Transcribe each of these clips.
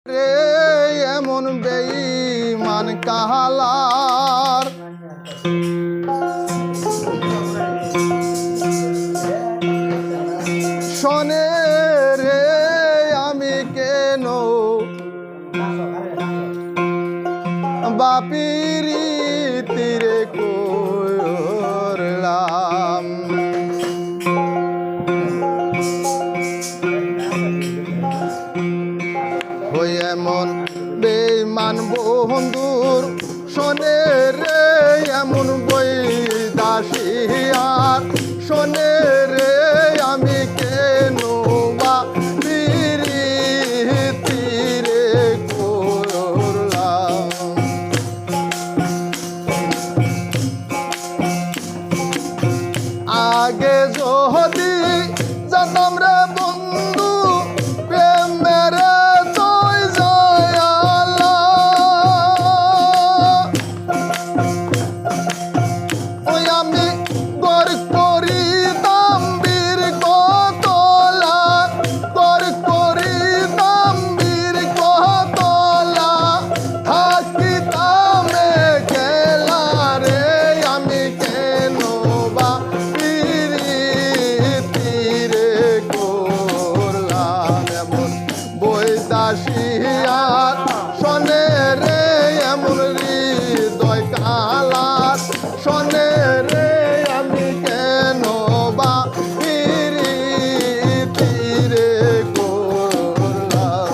রে এমন বেঈমান কাহালার শোনে রে আমি কেন বাপিরি তীরে করলাম হই এমন বেঈমান বন্ধুর শোনে রে এমন বই দাসিয়ার শোনে রে আমি কেন বা তীরে করলাম আগে যদি জানতাম রে বন্ধু প্রেমের দাসিয়ার শোনে রে এমন হৃদয় কালার শোনে রে আমি কেন বা তীরে করলাম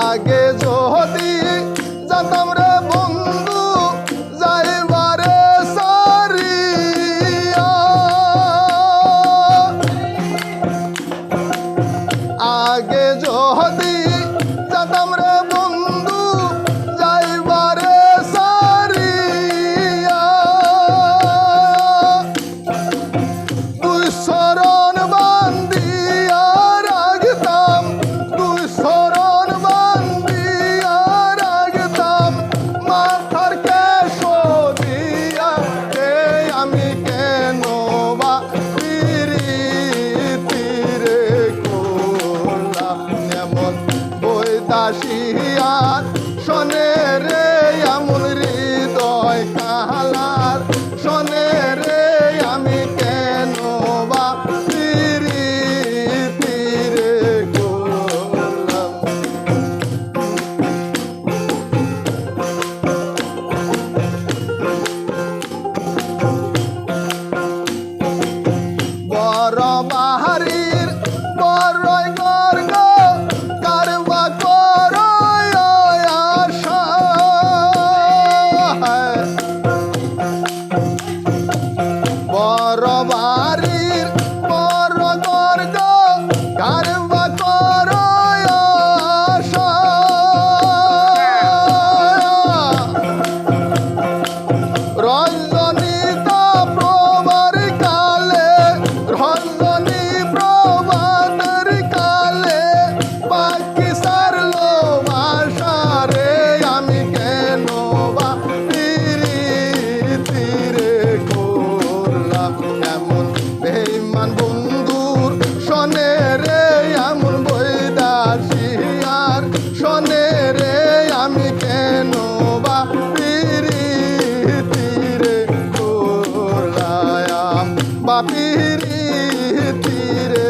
আগে যদি জানতাম রে বন্ধু যাইবারে আগে যদি জানতাম রে বন্ধু যাইবারে সারিয়া তুই শরণ বান্ধিয়া রাখতাম তুই শরণ বান্ধিয়া রাখতাম মাথার কেশ দিয়া আমি কেন বা দাসিয়ার শোনে রে এমন হৃদয় কাহালার শোনে রে আমি কেন বা তীরে করলাম বড় বাহারির বড়ই গর্গ কারবা বড় বাড়ির বড় গর্গ কারবা কর রঞ্জনীতা প্রবার কালে রঞ্জনী প্রবাদের কালে পাখি সারলো ভাষা রে আমি কেন বা তীরে করলাম এমন বেঈমান বন্ধুর শোনে রে এমন বই দাসিয়ার শোনে রে আমি কেন বা তীরে করলাম বা তীরে